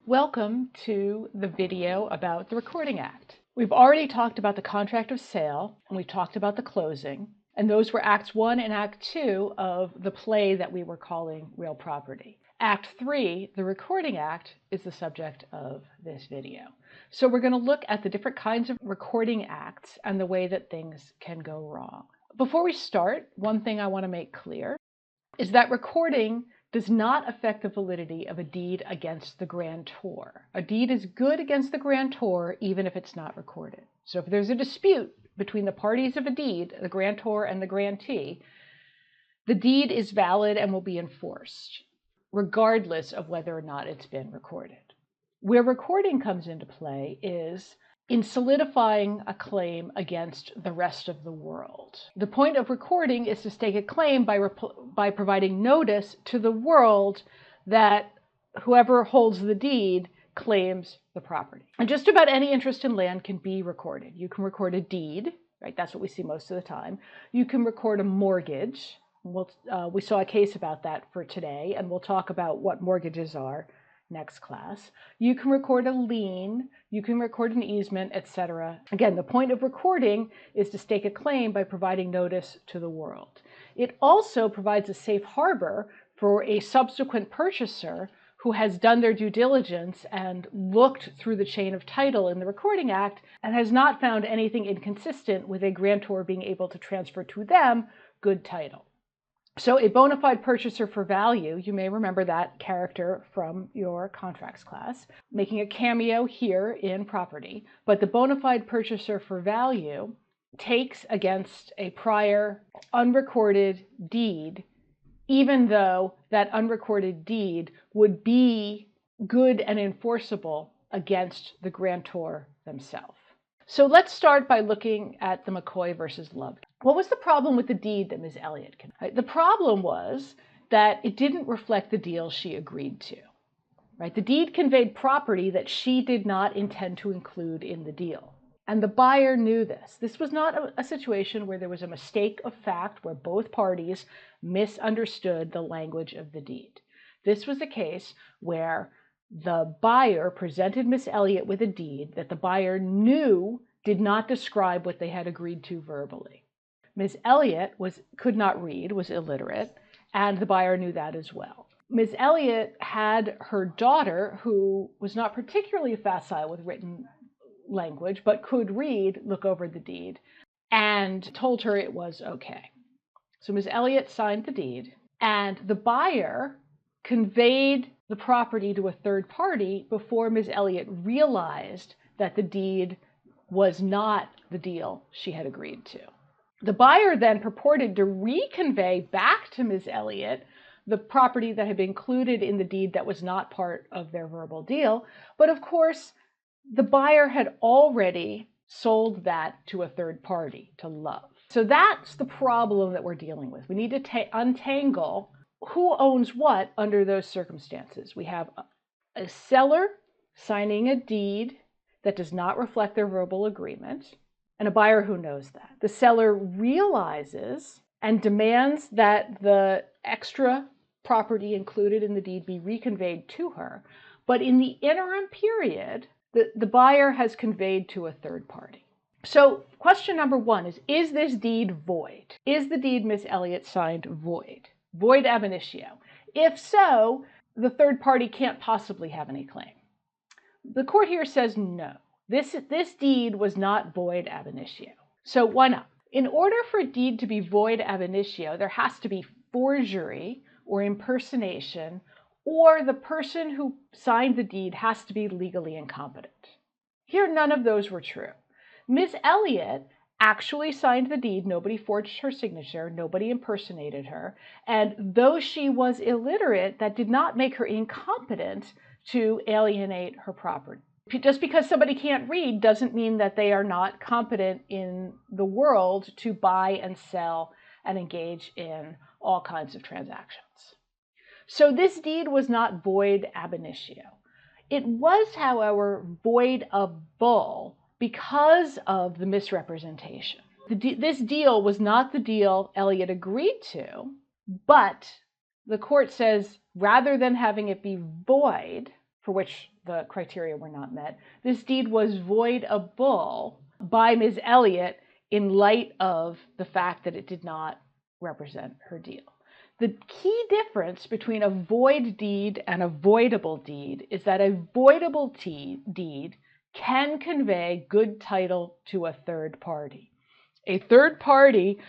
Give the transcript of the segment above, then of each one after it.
Welcome to the video about the Recording Act. We've already talked about the contract of sale, and we've talked about the closing, and those were Acts 1 and Act 2 of the play that we were calling Real Property. Act 3, the Recording Act, is the subject of this video. So we're going to look at the different kinds of recording acts and the way that things can go wrong. Before we start, one thing I want to make clear is that recording does not affect the validity of a deed against the grantor. A deed is good against the grantor even if it's not recorded. So if there's a dispute between the parties of a deed, the grantor and the grantee, the deed is valid and will be enforced, regardless of whether or not it's been recorded. Where recording comes into play is in solidifying a claim against the rest of the world. The point of recording is to stake a claim by providing notice to the world that whoever holds the deed claims the property. And just about any interest in land can be recorded. You can record a deed, right? That's what we see most of the time. You can record a mortgage. We saw a case about that for today, and we'll talk about what mortgages are next class. You can record a lien, you can record an easement, etc. Again, the point of recording is to stake a claim by providing notice to the world. It also provides a safe harbor for a subsequent purchaser who has done their due diligence and looked through the chain of title in the Recording Act and has not found anything inconsistent with a grantor being able to transfer to them good title. So a bona fide purchaser for value, you may remember that character from your contracts class, making a cameo here in property, but the bona fide purchaser for value takes against a prior unrecorded deed, even though that unrecorded deed would be good and enforceable against the grantor themselves. So let's start by looking at the McCoy versus Love. What was the problem with the deed that Ms. Elliott conveyed? The problem was that it didn't reflect the deal she agreed to. Right? The deed conveyed property that she did not intend to include in the deal. And the buyer knew this. This was not a situation where there was a mistake of fact, where both parties misunderstood the language of the deed. This was a case where the buyer presented Miss Elliott with a deed that the buyer knew did not describe what they had agreed to verbally. Miss Elliott could not read, was illiterate, and the buyer knew that as well. Miss Elliott had her daughter, who was not particularly facile with written language, but could read, look over the deed, and told her it was okay. So Miss Elliott signed the deed, and the buyer conveyed the property to a third party before Ms. Elliott realized that the deed was not the deal she had agreed to. The buyer then purported to reconvey back to Ms. Elliott the property that had been included in the deed that was not part of their verbal deal, but of course, the buyer had already sold that to a third party, to Love. So that's the problem that we're dealing with. We need to untangle who owns what under those circumstances. We have a seller signing a deed that does not reflect their verbal agreement, and a buyer who knows that. The seller realizes and demands that the extra property included in the deed be reconveyed to her, but in the interim period, the buyer has conveyed to a third party. So question number one is this deed void? Is the deed Miss Elliott signed void? Void ab initio. If so, the third party can't possibly have any claim. The court here says no. This deed was not void ab initio. So why not? In order for a deed to be void ab initio, there has to be forgery or impersonation, or the person who signed the deed has to be legally incompetent. Here, none of those were true. Miss Elliott actually signed the deed. Nobody forged her signature. Nobody impersonated her. And though she was illiterate, that did not make her incompetent to alienate her property. Just because somebody can't read doesn't mean that they are not competent in the world to buy and sell and engage in all kinds of transactions. So this deed was not void ab initio. It was, however, voidable because of the misrepresentation. This deal was not the deal Elliott agreed to, but the court says rather than having it be void for which the criteria were not met, this deed was voidable by Ms. Elliott in light of the fact that it did not represent her deal. The key difference between a void deed and a voidable deed is that a voidable deed can convey good title to a third party. A third party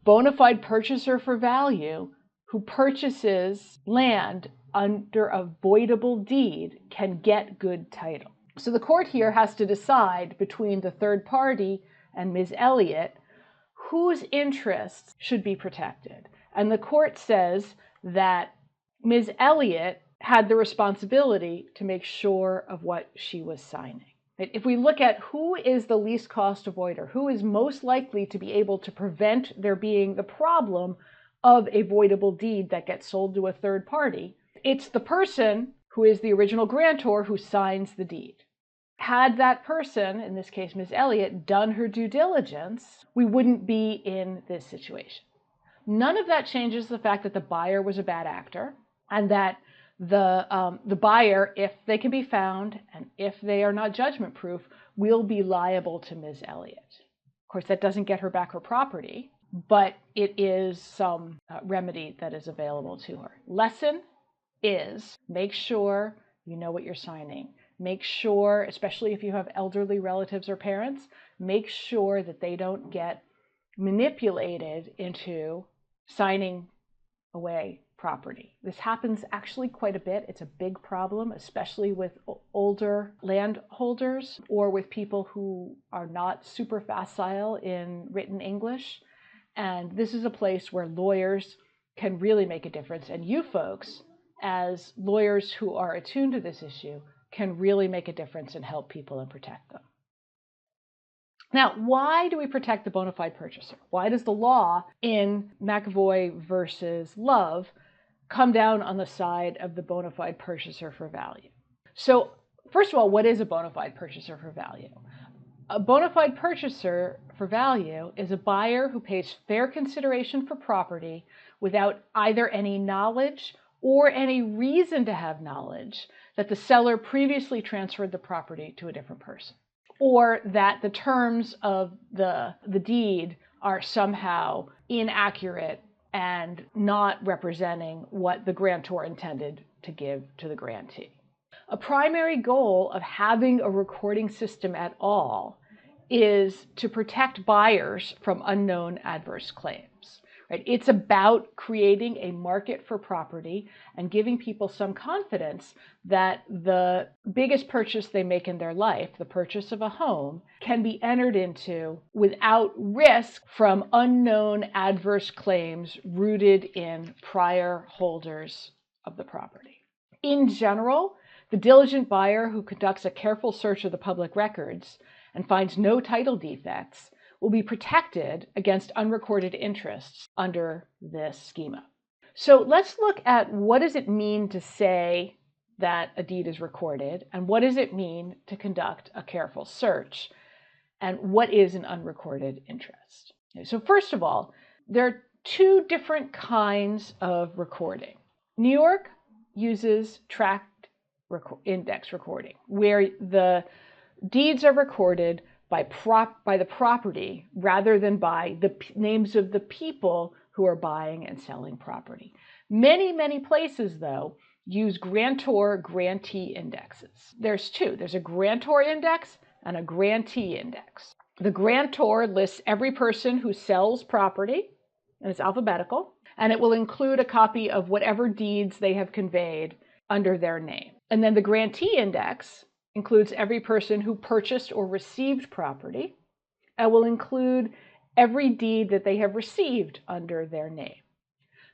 bona fide purchaser for value who purchases land under a voidable deed can get good title. So the court here has to decide between the third party and Ms. Elliott whose interests should be protected. And the court says that Ms. Elliott had the responsibility to make sure of what she was signing. If we look at who is the least cost avoider, who is most likely to be able to prevent there being the problem of a voidable deed that gets sold to a third party, it's the person who is the original grantor who signs the deed. Had that person, in this case Ms. Elliott, done her due diligence, we wouldn't be in this situation. None of that changes the fact that the buyer was a bad actor and that the buyer, if they can be found and if they are not judgment proof, will be liable to Ms. Elliott. Of course, that doesn't get her back her property, but it is some remedy that is available to her. Lesson is make sure you know what you're signing. Make sure, especially if you have elderly relatives or parents, make sure that they don't get manipulated into signing away property. This happens actually quite a bit. It's a big problem, especially with older landholders or with people who are not super facile in written English. And this is a place where lawyers can really make a difference. And you folks, as lawyers who are attuned to this issue, can really make a difference and help people and protect them. Now, why do we protect the bona fide purchaser? Why does the law in McAvoy versus Love come down on the side of the bona fide purchaser for value? So, first of all, what is a bona fide purchaser for value? A bona fide purchaser for value is a buyer who pays fair consideration for property without either any knowledge or any reason to have knowledge that the seller previously transferred the property to a different person, or that the terms of the deed are somehow inaccurate and not representing what the grantor intended to give to the grantee. A primary goal of having a recording system at all is to protect buyers from unknown adverse claims. Right? It's about creating a market for property and giving people some confidence that the biggest purchase they make in their life, the purchase of a home, can be entered into without risk from unknown adverse claims rooted in prior holders of the property. In general, the diligent buyer who conducts a careful search of the public records and finds no title defects will be protected against unrecorded interests under this schema. So let's look at what does it mean to say that a deed is recorded, and what does it mean to conduct a careful search, and what is an unrecorded interest. Okay, so first of all, there are two different kinds of recording. New York uses tract index recording, where the deeds are recorded by the property rather than by the names of the people who are buying and selling property. Many places, though, use grantor-grantee indexes. There's two. There's a grantor index and a grantee index. The grantor lists every person who sells property, and it's alphabetical, and it will include a copy of whatever deeds they have conveyed under their name. And then the grantee index includes every person who purchased or received property, and will include every deed that they have received under their name.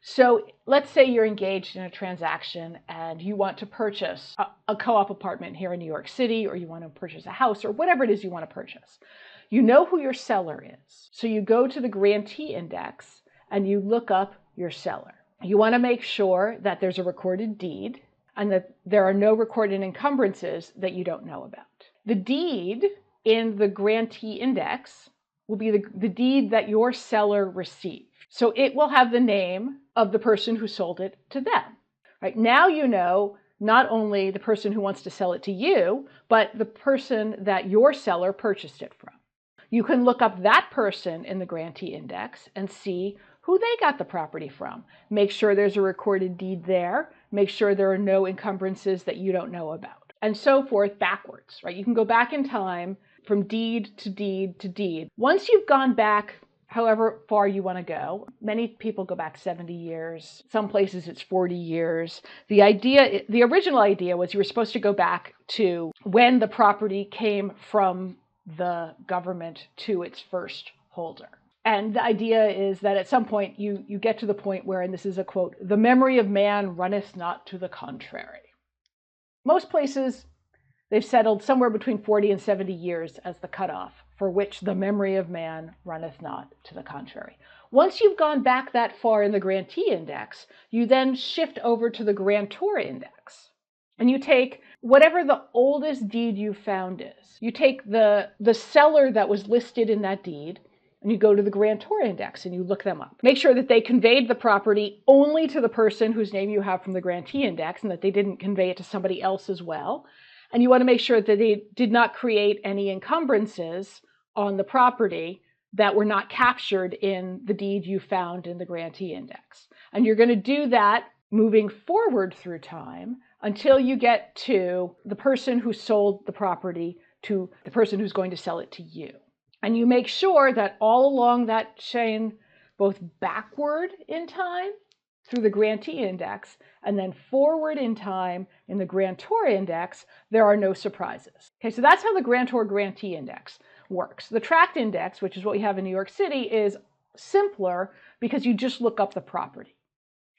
So let's say you're engaged in a transaction and you want to purchase a co-op apartment here in New York City, or you want to purchase a house, or whatever it is you want to purchase. You know who your seller is. So you go to the grantee index and you look up your seller. You want to make sure that there's a recorded deed and that there are no recorded encumbrances that you don't know about. The deed in the grantee index will be the deed that your seller received. So it will have the name of the person who sold it to them. Right? Now you know not only the person who wants to sell it to you, but the person that your seller purchased it from. You can look up that person in the grantee index and see who they got the property from. Make sure there's a recorded deed there. Make sure there are no encumbrances that you don't know about, and so forth backwards, right? You can go back in time from deed to deed to deed. Once you've gone back however far you want to go, many people go back 70 years. Some places it's 40 years. The original idea was you were supposed to go back to when the property came from the government to its first holder. And the idea is that at some point you get to the point where, and this is a quote, "the memory of man runneth not to the contrary." Most places, they've settled somewhere between 40 and 70 years as the cutoff for which the memory of man runneth not to the contrary. Once you've gone back that far in the grantee index, you then shift over to the grantor index. And you take whatever the oldest deed you found is. You take the seller that was listed in that deed, and you go to the grantor index and you look them up. Make sure that they conveyed the property only to the person whose name you have from the grantee index and that they didn't convey it to somebody else as well. And you want to make sure that they did not create any encumbrances on the property that were not captured in the deed you found in the grantee index. And you're going to do that moving forward through time until you get to the person who sold the property to the person who's going to sell it to you. And you make sure that all along that chain, both backward in time through the grantee index and then forward in time in the grantor index, there are no surprises. Okay, so that's how the grantor-grantee index works. The tract index, which is what we have in New York City, is simpler because you just look up the property.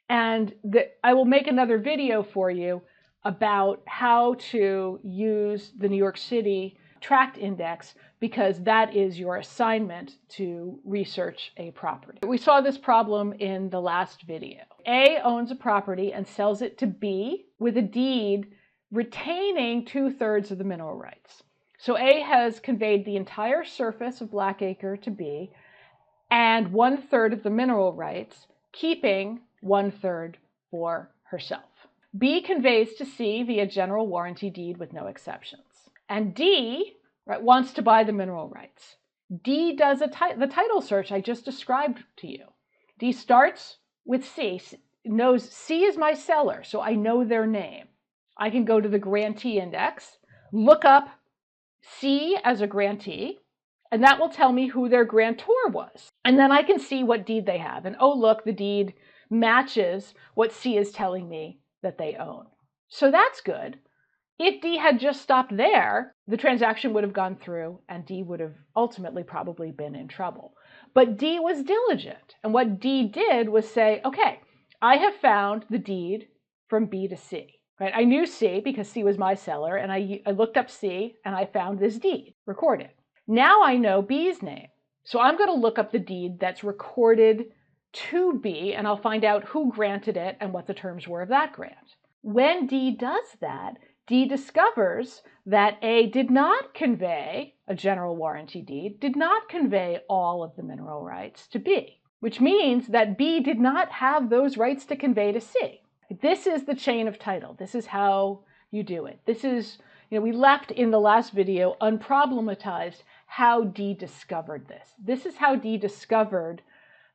And I will make another video for you about how to use the New York City tract index, because that is your assignment to research a property. We saw this problem in the last video. A owns a property and sells it to B with a deed retaining 2/3 of the mineral rights. So A has conveyed the entire surface of Blackacre to B and 1/3 of the mineral rights, keeping 1/3 for herself. B conveys to C via general warranty deed with no exceptions. And D, right, wants to buy the mineral rights. D does the title search I just described to you. D starts with C, knows C is my seller, so I know their name. I can go to the grantee index, look up C as a grantee, and that will tell me who their grantor was. And then I can see what deed they have. And oh, look, the deed matches what C is telling me that they own. So that's good. If D had just stopped there, the transaction would have gone through and D would have ultimately probably been in trouble. But D was diligent. And what D did was say, okay, I have found the deed from B to C. Right? I knew C because C was my seller, and I looked up C and I found this deed recorded. Now I know B's name. So I'm going to look up the deed that's recorded to B, and I'll find out who granted it and what the terms were of that grant. When D does that, D discovers that A did not convey a general warranty deed, did not convey all of the mineral rights to B, which means that B did not have those rights to convey to C. This is the chain of title. This is how you do it. This is, we left in the last video unproblematized how D discovered this. This is how D discovered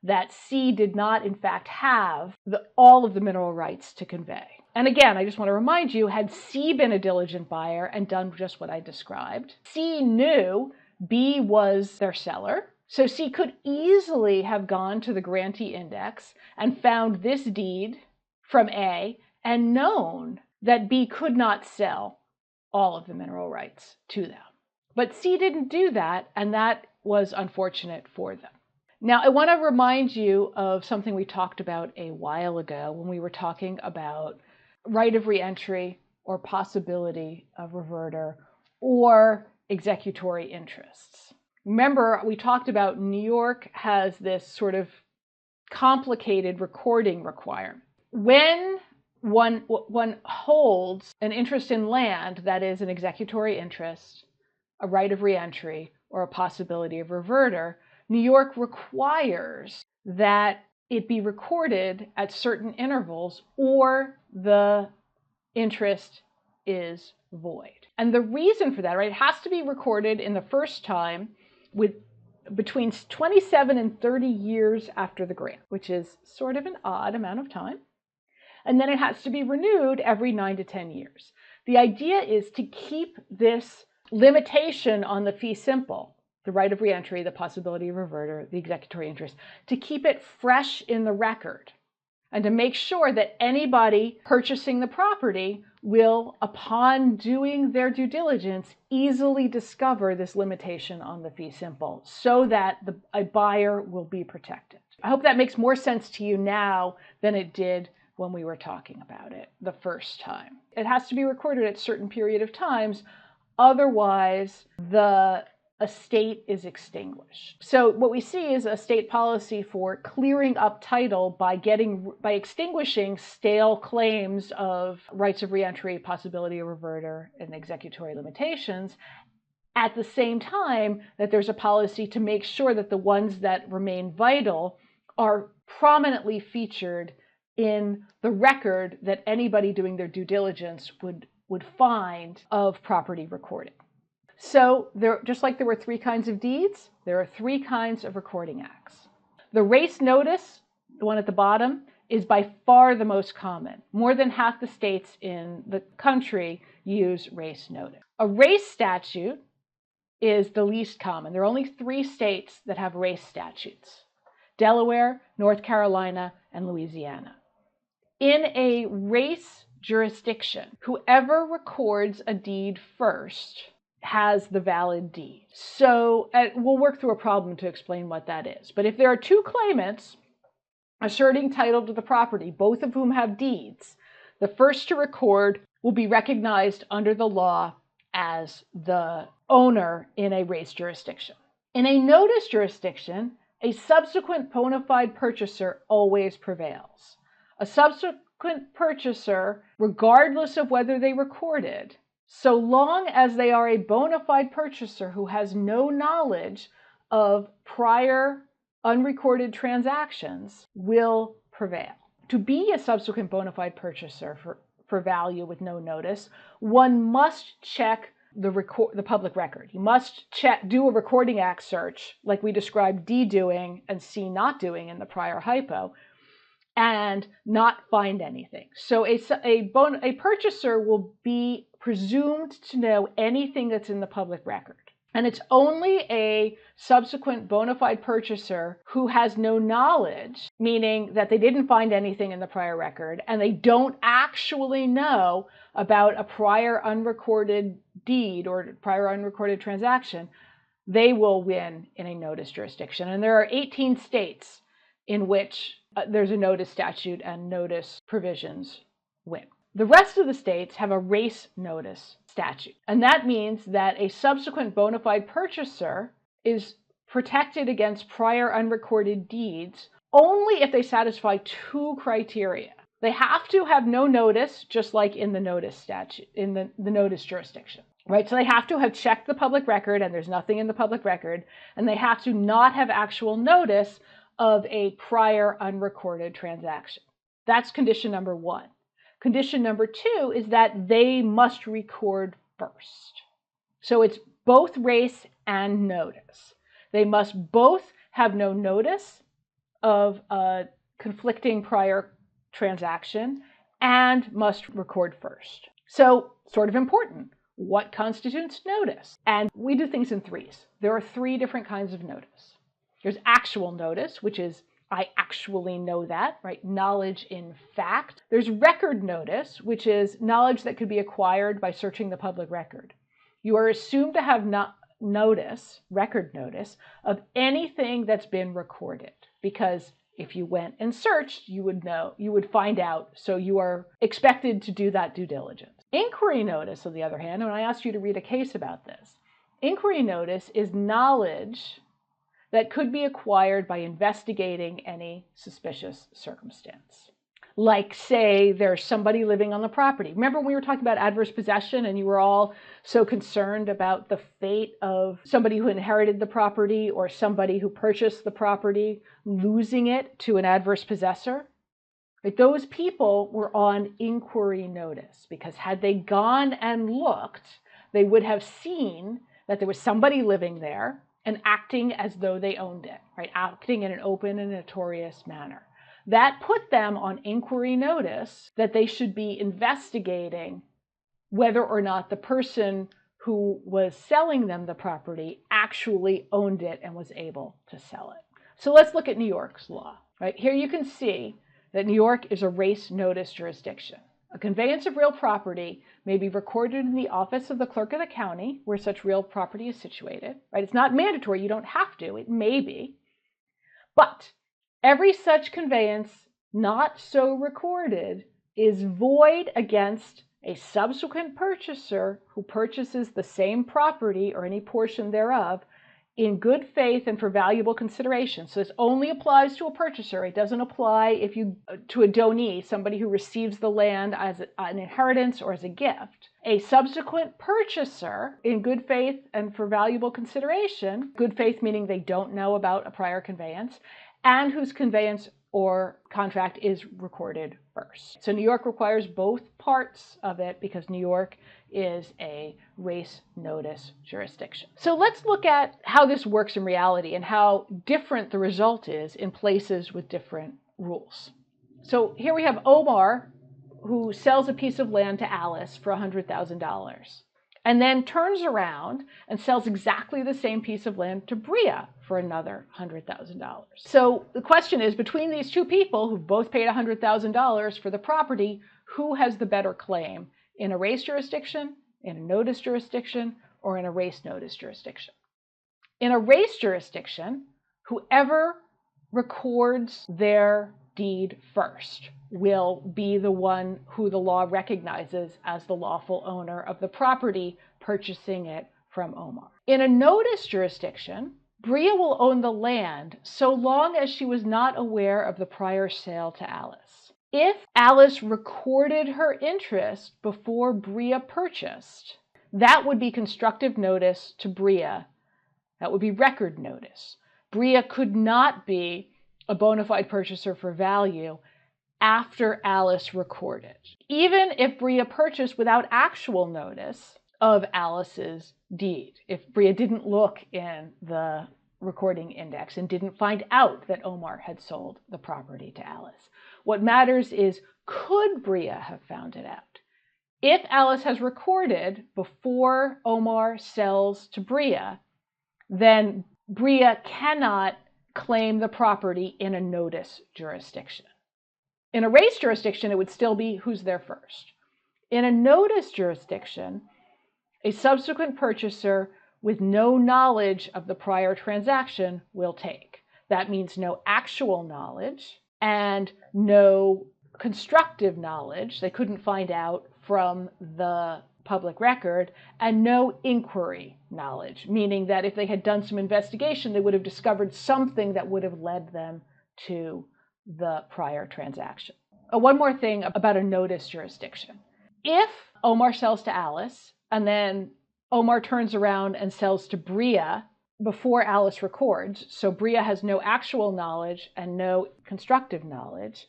that C did not, in fact, have all of the mineral rights to convey. And again, I just want to remind you, had C been a diligent buyer and done just what I described, C knew B was their seller. So C could easily have gone to the grantee index and found this deed from A and known that B could not sell all of the mineral rights to them. But C didn't do that, and that was unfortunate for them. Now, I want to remind you of something we talked about a while ago when we were talking about right of reentry or possibility of reverter or executory interests. Remember, we talked about New York has this sort of complicated recording requirement. When one holds an interest in land that is an executory interest, a right of reentry, or a possibility of reverter, New York requires that it be recorded at certain intervals or the interest is void. And the reason for that, right, it has to be recorded in the first time with between 27 and 30 years after the grant, which is sort of an odd amount of time. And then it has to be renewed every 9 to 10 years. The idea is to keep this limitation on the fee simple, the right of reentry, the possibility of reverter, the executory interest, to keep it fresh in the record and to make sure that anybody purchasing the property will, upon doing their due diligence, easily discover this limitation on the fee simple so that a buyer will be protected. I hope that makes more sense to you now than it did when we were talking about it the first time. It has to be recorded at a certain period of times, otherwise the estate is extinguished. So what we see is a state policy for clearing up title by extinguishing stale claims of rights of reentry, possibility of reverter, and executory limitations, at the same time that there's a policy to make sure that the ones that remain vital are prominently featured in the record that anybody doing their due diligence would find of property recording. So just like there were 3 kinds of deeds, there are 3 kinds of recording acts. The race notice, the one at the bottom, is by far the most common. More than half the states in the country use race notice. A race statute is the least common. There are only 3 states that have race statutes: Delaware, North Carolina, and Louisiana. In a race jurisdiction, whoever records a deed first has the valid deed. So we'll work through a problem to explain what that is. But if there are 2 claimants asserting title to the property, both of whom have deeds, the first to record will be recognized under the law as the owner in a race jurisdiction. In a notice jurisdiction, a subsequent bona fide purchaser always prevails. A subsequent purchaser, regardless of whether they recorded, so long as they are a bona fide purchaser who has no knowledge of prior unrecorded transactions, will prevail. To be a subsequent bona fide purchaser for value with no notice, one must check the public record. You must do a recording act search, like we described D doing and C not doing in the prior hypo, and not find anything. So a purchaser will be presumed to know anything that's in the public record. And it's only a subsequent bona fide purchaser who has no knowledge, meaning that they didn't find anything in the prior record and they don't actually know about a prior unrecorded deed or prior unrecorded transaction, they will win in a notice jurisdiction. And there are 18 states in which there's a notice statute and notice provisions win. The rest of the states have a race notice statute, and that means that a subsequent bona fide purchaser is protected against prior unrecorded deeds only if they satisfy 2 criteria. They have to have no notice, just like in the notice statute, in the notice jurisdiction, right? So they have to have checked the public record and there's nothing in the public record, and they have to not have actual notice of a prior unrecorded transaction. That's condition number 1. Condition number 2 is that they must record first. So it's both race and notice. They must both have no notice of a conflicting prior transaction and must record first. So, sort of important, what constitutes notice? And we do things in 3s. There are 3 different kinds of notice. There's actual notice, which is I actually know that, right? Knowledge in fact. There's record notice, which is knowledge that could be acquired by searching the public record. You are assumed to have record notice of anything that's been recorded, because if you went and searched, you would find out, so you are expected to do that due diligence. Inquiry notice, on the other hand, and I asked you to read a case about this, inquiry notice is knowledge that could be acquired by investigating any suspicious circumstance. Like, say, there's somebody living on the property. Remember when we were talking about adverse possession and you were all so concerned about the fate of somebody who inherited the property or somebody who purchased the property losing it to an adverse possessor? Right? Those people were on inquiry notice, because had they gone and looked, they would have seen that there was somebody living there and acting as though they owned it, right? Acting in an open and notorious manner. That put them on inquiry notice that they should be investigating whether or not the person who was selling them the property actually owned it and was able to sell it. So let's look at New York's law. Right? Here you can see that New York is a race notice jurisdiction. A conveyance of real property may be recorded in the office of the clerk of the county where such real property is situated. Right? It's not mandatory. You don't have to. It may be. But every such conveyance not so recorded is void against a subsequent purchaser who purchases the same property or any portion thereof in good faith and for valuable consideration. So this only applies to a purchaser. It doesn't apply to a donee, somebody who receives the land as an inheritance or as a gift. A subsequent purchaser in good faith and for valuable consideration, good faith meaning they don't know about a prior conveyance, and whose conveyance or contract is recorded first. So New York requires both parts of it because New York is a race notice jurisdiction. So let's look at how this works in reality and how different the result is in places with different rules. So here we have Omar, who sells a piece of land to Alice for $100,000. And then turns around and sells exactly the same piece of land to Bria for another $100,000. So the question is, between these two people who both paid $100,000 for the property, who has the better claim in a race jurisdiction, in a notice jurisdiction, or in a race notice jurisdiction? In a race jurisdiction, whoever records their deed first will be the one who the law recognizes as the lawful owner of the property purchasing it from Omar. In a notice jurisdiction, Bria will own the land so long as she was not aware of the prior sale to Alice. If Alice recorded her interest before Bria purchased, that would be constructive notice to Bria. That would be record notice. Bria could not be a bona fide purchaser for value after Alice recorded. Even if Bria purchased without actual notice of Alice's deed, if Bria didn't look in the recording index and didn't find out that Omar had sold the property to Alice. What matters is, could Bria have found it out? If Alice has recorded before Omar sells to Bria, then Bria cannot claim the property in a notice jurisdiction. In a race jurisdiction, it would still be who's there first. In a notice jurisdiction, a subsequent purchaser with no knowledge of the prior transaction will take. That means no actual knowledge and no constructive knowledge. They couldn't find out from the public record, and no inquiry knowledge, meaning that if they had done some investigation, they would have discovered something that would have led them to the prior transaction. One more thing about a notice jurisdiction. If Omar sells to Alice, and then Omar turns around and sells to Bria before Alice records, so Bria has no actual knowledge and no constructive knowledge,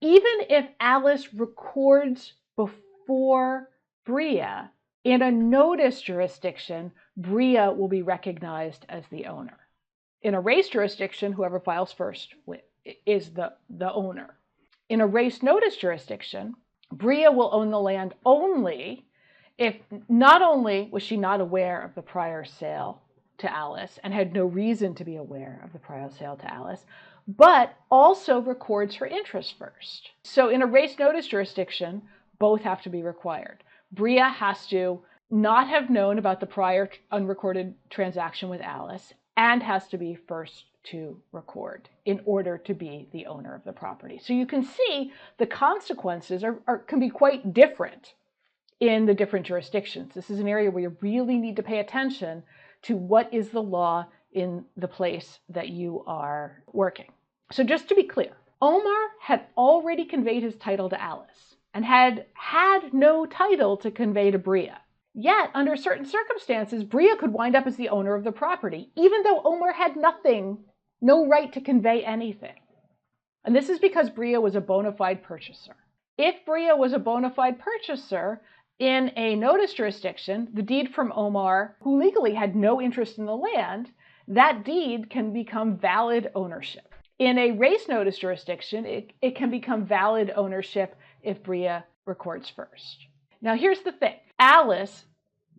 even if Alice records before Bria, in a notice jurisdiction, Bria will be recognized as the owner. In a race jurisdiction, whoever files first is the owner. In a race notice jurisdiction, Bria will own the land only if not only was she not aware of the prior sale to Alice and had no reason to be aware of the prior sale to Alice, but also records her interest first. So in a race notice jurisdiction, both have to be required. Bria has to not have known about the prior unrecorded transaction with Alice and has to be first to record in order to be the owner of the property. So you can see the consequences can be quite different in the different jurisdictions. This is an area where you really need to pay attention to what is the law in the place that you are working. So just to be clear, Omar had already conveyed his title to Alice and had no title to convey to Bria. Yet, under certain circumstances, Bria could wind up as the owner of the property, even though Omar had no right to convey anything. And this is because Bria was a bona fide purchaser. If Bria was a bona fide purchaser in a notice jurisdiction, the deed from Omar, who legally had no interest in the land, that deed can become valid ownership. In a race notice jurisdiction, it can become valid ownership if Bria records first. Now here's the thing. Alice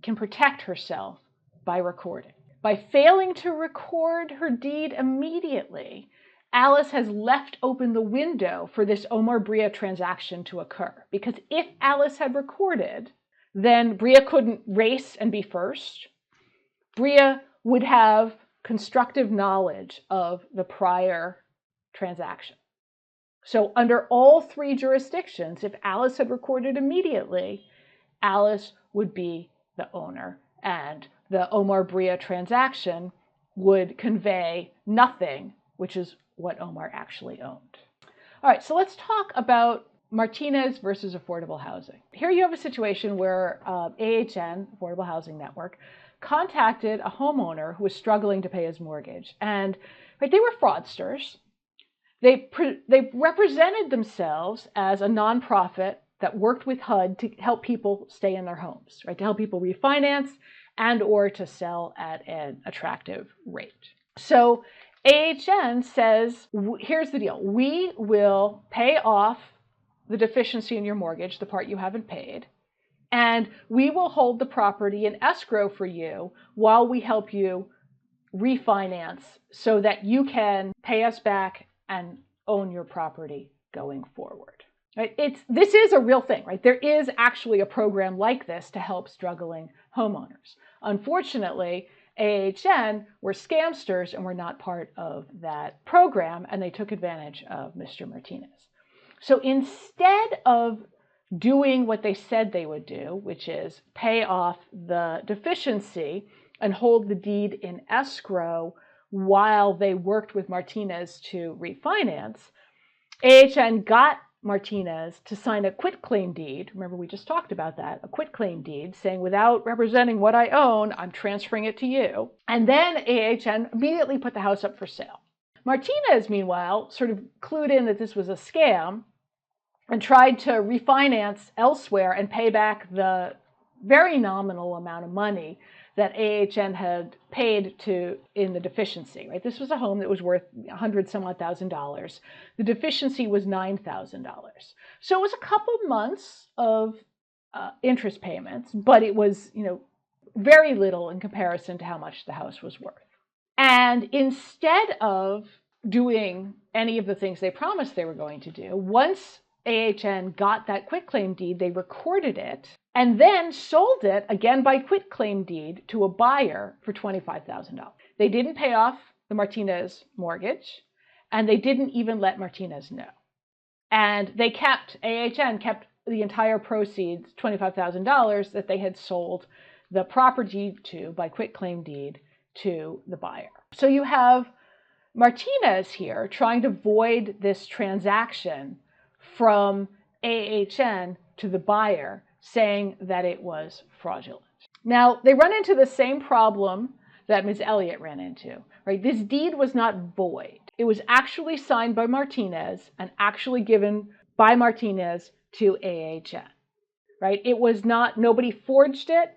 can protect herself by recording. By failing to record her deed immediately, Alice has left open the window for this Omar-Bria transaction to occur. Because if Alice had recorded, then Bria couldn't race and be first. Bria would have constructive knowledge of the prior transaction. So under all three jurisdictions, if Alice had recorded immediately, Alice would be the owner, and the Omar-Bria transaction would convey nothing, which is what Omar actually owned. All right, so let's talk about Martinez versus affordable housing. Here you have a situation where AHN, Affordable Housing Network, contacted a homeowner who was struggling to pay his mortgage. And they were fraudsters. They represented themselves as a nonprofit that worked with HUD to help people stay in their homes, right? To help people refinance and or to sell at an attractive rate. So AHN says, here's the deal. We will pay off the deficiency in your mortgage, the part you haven't paid, and we will hold the property in escrow for you while we help you refinance so that you can pay us back and own your property going forward. Right? This is a real thing, right? There is actually a program like this to help struggling homeowners. Unfortunately, AHN were scamsters and were not part of that program, and they took advantage of Mr. Martinez. So instead of doing what they said they would do, which is pay off the deficiency and hold the deed in escrow while they worked with Martinez to refinance, AHN got Martinez to sign a quitclaim deed. Remember, we just talked about that, a quitclaim deed saying, without representing what I own, I'm transferring it to you. And then AHN immediately put the house up for sale. Martinez, meanwhile, sort of clued in that this was a scam and tried to refinance elsewhere and pay back the very nominal amount of money that AHN had paid in the deficiency, right? This was a home that was worth $100,000. The deficiency was $9,000. So it was a couple months of interest payments, but it was, very little in comparison to how much the house was worth. And instead of doing any of the things they promised they were going to do, once AHN got that quitclaim deed, they recorded it and then sold it again by quitclaim deed to a buyer for $25,000. They didn't pay off the Martinez mortgage, and they didn't even let Martinez know. And AHN kept the entire proceeds, $25,000, that they had sold the property to by quitclaim deed to the buyer. So you have Martinez here trying to void this transaction from AHN to the buyer, saying that it was fraudulent. Now, they run into the same problem that Ms. Elliott ran into, right? This deed was not void. It was actually signed by Martinez and actually given by Martinez to AHN, right? It was not, nobody forged it.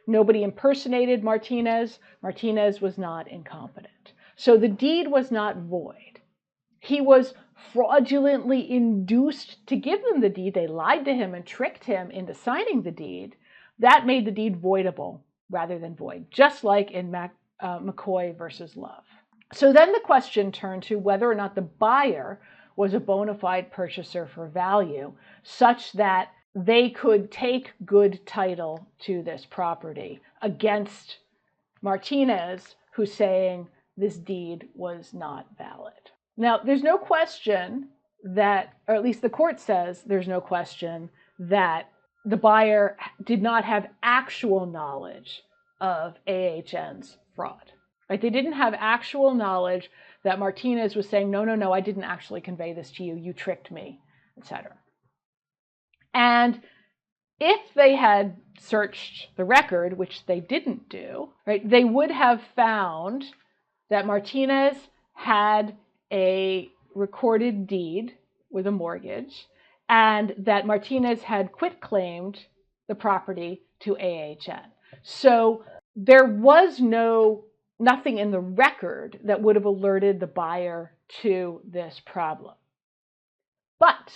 Nobody impersonated Martinez. Martinez was not incompetent. So the deed was not void. He was fraudulently induced to give them the deed. They lied to him and tricked him into signing the deed. That made the deed voidable rather than void, just like in McCoy versus Love. So then the question turned to whether or not the buyer was a bona fide purchaser for value, such that they could take good title to this property against Martinez, who's saying this deed was not valid. Now, there's no question that, or at least the court says there's no question that the buyer did not have actual knowledge of AHN's fraud. Right? They didn't have actual knowledge that Martinez was saying, no, I didn't actually convey this to you, you tricked me, etc. And if they had searched the record, which they didn't do, right, they would have found that Martinez had a recorded deed with a mortgage, and that Martinez had quitclaimed the property to AHN. So there was nothing in the record that would have alerted the buyer to this problem. But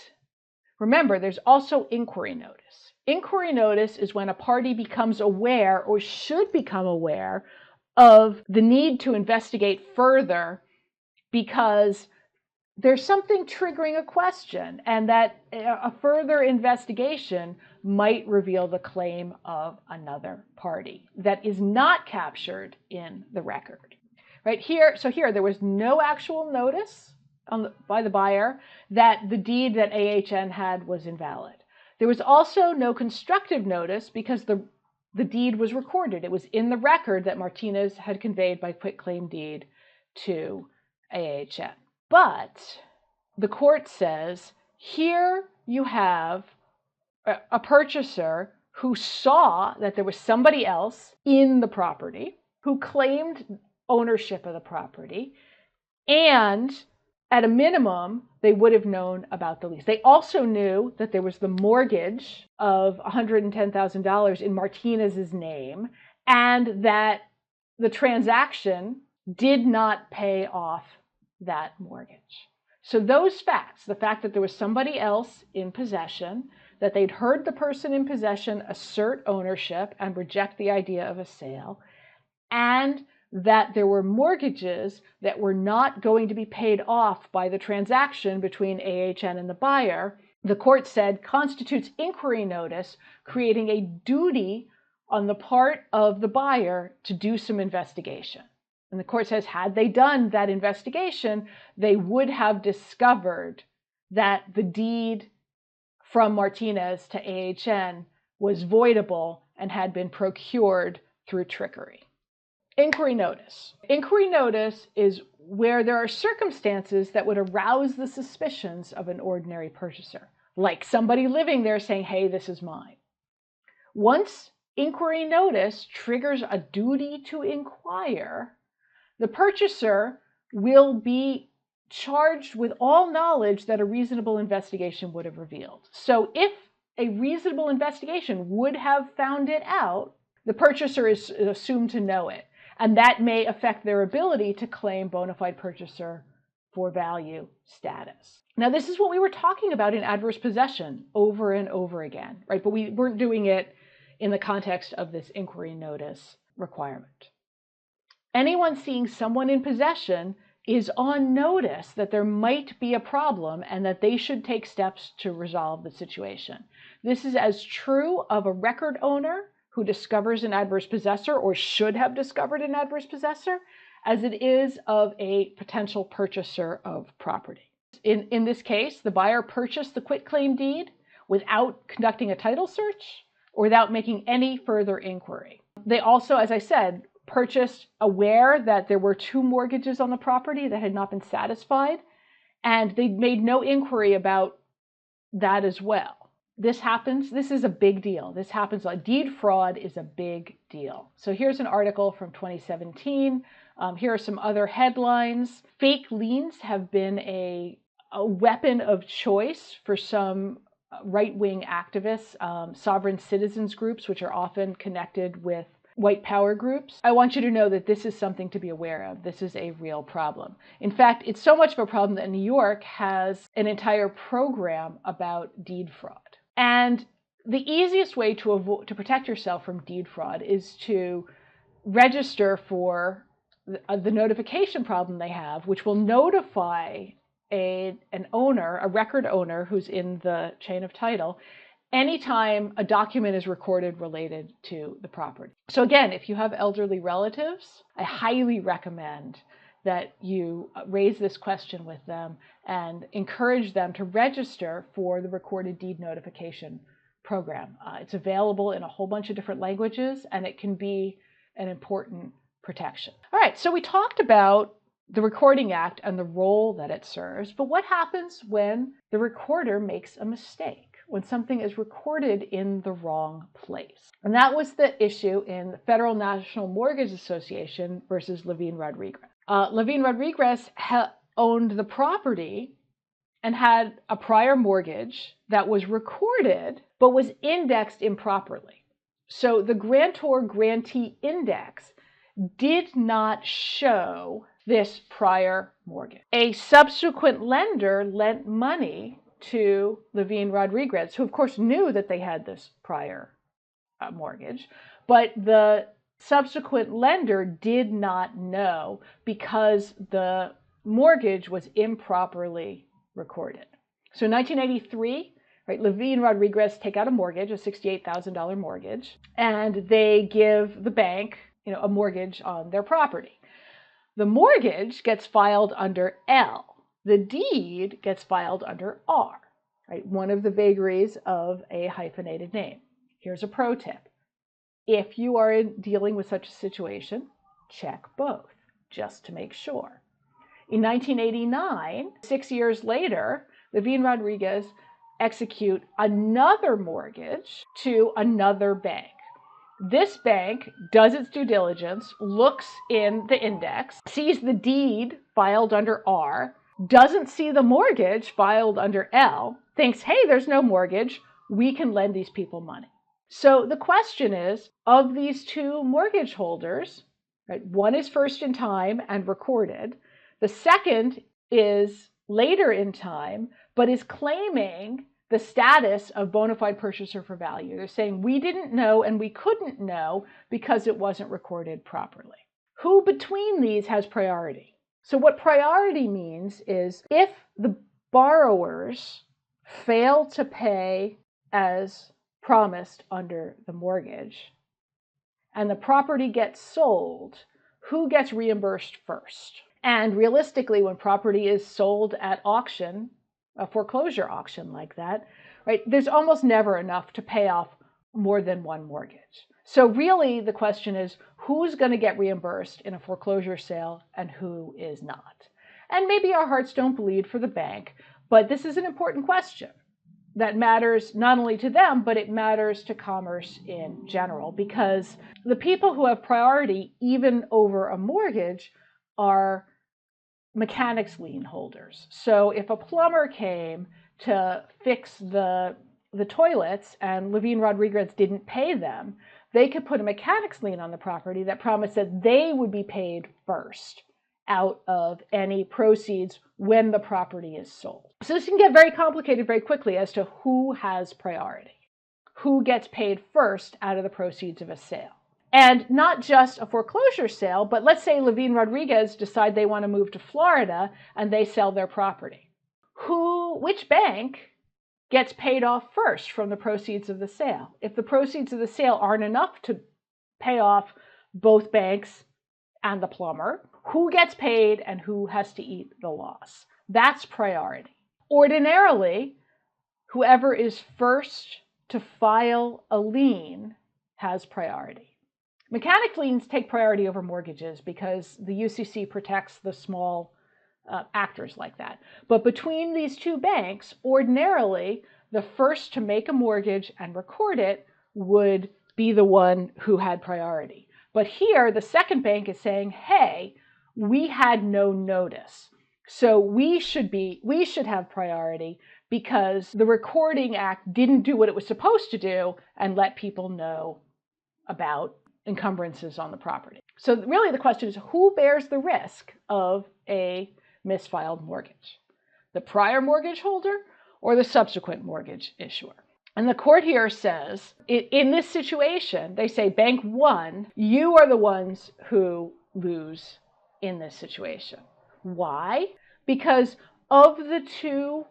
remember, there's also inquiry notice. Inquiry notice is when a party becomes aware or should become aware of the need to investigate further because there's something triggering a question, and that a further investigation might reveal the claim of another party that is not captured in the record. Right here, so here there was no actual notice by the buyer that the deed that AHN had was invalid. There was also no constructive notice because the deed was recorded. It was in the record that Martinez had conveyed by quitclaim deed to AHN. But the court says, here you have a purchaser who saw that there was somebody else in the property who claimed ownership of the property, and at a minimum, they would have known about the lease. They also knew that there was the mortgage of $110,000 in Martinez's name, and that the transaction did not pay off that mortgage. So those facts, the fact that there was somebody else in possession, that they'd heard the person in possession assert ownership and reject the idea of a sale, and that there were mortgages that were not going to be paid off by the transaction between AHN and the buyer, the court said constitutes inquiry notice, creating a duty on the part of the buyer to do some investigation. And the court says, had they done that investigation, they would have discovered that the deed from Martinez to AHN was voidable and had been procured through trickery. Inquiry notice. Inquiry notice is where there are circumstances that would arouse the suspicions of an ordinary purchaser, like somebody living there saying, hey, this is mine. Once inquiry notice triggers a duty to inquire, the purchaser will be charged with all knowledge that a reasonable investigation would have revealed. So if a reasonable investigation would have found it out, the purchaser is assumed to know it, and that may affect their ability to claim bona fide purchaser for value status. Now, this is what we were talking about in adverse possession over and over again, right? But we weren't doing it in the context of this inquiry notice requirement. Anyone seeing someone in possession is on notice that there might be a problem and that they should take steps to resolve the situation. This is as true of a record owner who discovers an adverse possessor or should have discovered an adverse possessor as it is of a potential purchaser of property. In this case, the buyer purchased the quitclaim deed without conducting a title search or without making any further inquiry. They also, as I said, purchased aware that there were 2 mortgages on the property that had not been satisfied, and they made no inquiry about that as well. This happens. This is a big deal. This happens. Deed fraud is a big deal. So here's an article from 2017. Here are some other headlines. Fake liens have been a weapon of choice for some right-wing activists, sovereign citizens groups, which are often connected with white power groups. I want you to know that this is something to be aware of. This is a real problem. In fact, it's so much of a problem that New York has an entire program about deed fraud. And the easiest way to protect yourself from deed fraud is to register for the notification problem they have, which will notify an owner, a record owner who's in the chain of title, anytime a document is recorded related to the property. So again, if you have elderly relatives, I highly recommend that you raise this question with them and encourage them to register for the recorded deed notification program. It's available in a whole bunch of different languages, and it can be an important protection. All right, so we talked about the Recording Act and the role that it serves, but what happens when the recorder makes a mistake, when something is recorded in the wrong place? And that was the issue in the Federal National Mortgage Association versus Levine Rodriguez. Levine Rodriguez owned the property and had a prior mortgage that was recorded but was indexed improperly. So the grantor-grantee index did not show this prior mortgage. A subsequent lender lent money to Levine Rodriguez, who of course knew that they had this prior mortgage, but the subsequent lender did not know because the mortgage was improperly recorded. So in 1983, right, Levine Rodriguez take out a mortgage, a $68,000 mortgage, and they give the bank, a mortgage on their property. The mortgage gets filed under L. The deed gets filed under R, right? One of the vagaries of a hyphenated name. Here's a pro tip. If you are dealing with such a situation, check both, just to make sure. In 1989, 6 years later, Levine Rodriguez execute another mortgage to another bank. This bank does its due diligence, looks in the index, sees the deed filed under R, doesn't see the mortgage filed under L, thinks, hey, there's no mortgage, we can lend these people money. So the question is, of these two mortgage holders, right, one is first in time and recorded, the second is later in time, but is claiming the status of bona fide purchaser for value. They're saying we didn't know and we couldn't know because it wasn't recorded properly. Who between these has priority? So what priority means is if the borrowers fail to pay as promised under the mortgage and the property gets sold, who gets reimbursed first? And realistically, when property is sold at auction, a foreclosure auction like that, right, there's almost never enough to pay off more than one mortgage. So really the question is, who's going to get reimbursed in a foreclosure sale and who is not? And maybe our hearts don't bleed for the bank, but this is an important question that matters not only to them, but it matters to commerce in general, because the people who have priority even over a mortgage are mechanics lien holders. So if a plumber came to fix the toilets and Levine Rodriguez didn't pay them, they could put a mechanics lien on the property that promised that they would be paid first out of any proceeds when the property is sold. So this can get very complicated very quickly as to who has priority, who gets paid first out of the proceeds of a sale. And not just a foreclosure sale, but let's say Levine Rodriguez decide they want to move to Florida and they sell their property. Which bank gets paid off first from the proceeds of the sale? If the proceeds of the sale aren't enough to pay off both banks and the plumber, who gets paid and who has to eat the loss? That's priority. Ordinarily, whoever is first to file a lien has priority. Mechanics liens take priority over mortgages because the UCC protects the small actors like that. But between these two banks, ordinarily, the first to make a mortgage and record it would be the one who had priority. But here, the second bank is saying, hey, we had no notice. So we should have priority because the Recording Act didn't do what it was supposed to do and let people know about encumbrances on the property. So really the question is, who bears the risk of a misfiled mortgage? The prior mortgage holder or the subsequent mortgage issuer? And the court here says, in this situation, they say, Bank 1, you are the ones who lose in this situation. Why? Because of the two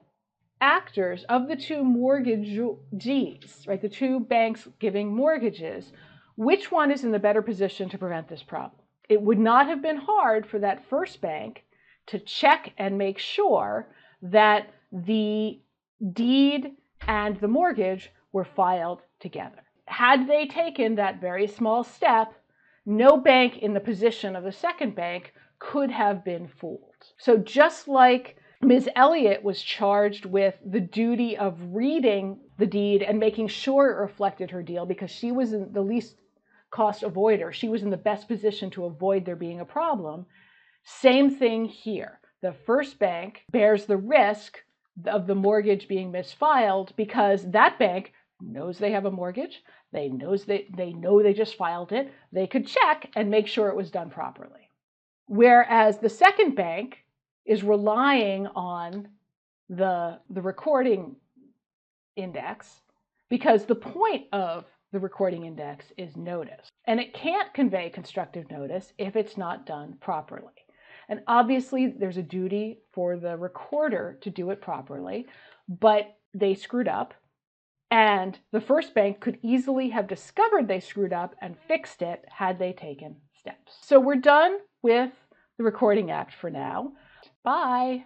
actors, of the two mortgagees, right, the two banks giving mortgages, which one is in the better position to prevent this problem? It would not have been hard for that first bank to check and make sure that the deed and the mortgage were filed together. Had they taken that very small step, no bank in the position of the second bank could have been fooled. So just like Ms. Elliott was charged with the duty of reading the deed and making sure it reflected her deal because she was in the least cost avoider, she was in the best position to avoid there being a problem. Same thing here. the first bank bears the risk of the mortgage being misfiled because that bank knows they have a mortgage. They know they just filed it. They could check and make sure it was done properly. Whereas the second bank is relying on the recording index because the point of the recording index is notice. And it can't convey constructive notice if it's not done properly. And obviously there's a duty for the recorder to do it properly, but they screwed up. And the first bank could easily have discovered they screwed up and fixed it had they taken steps. So we're done with the Recording Act for now. Bye.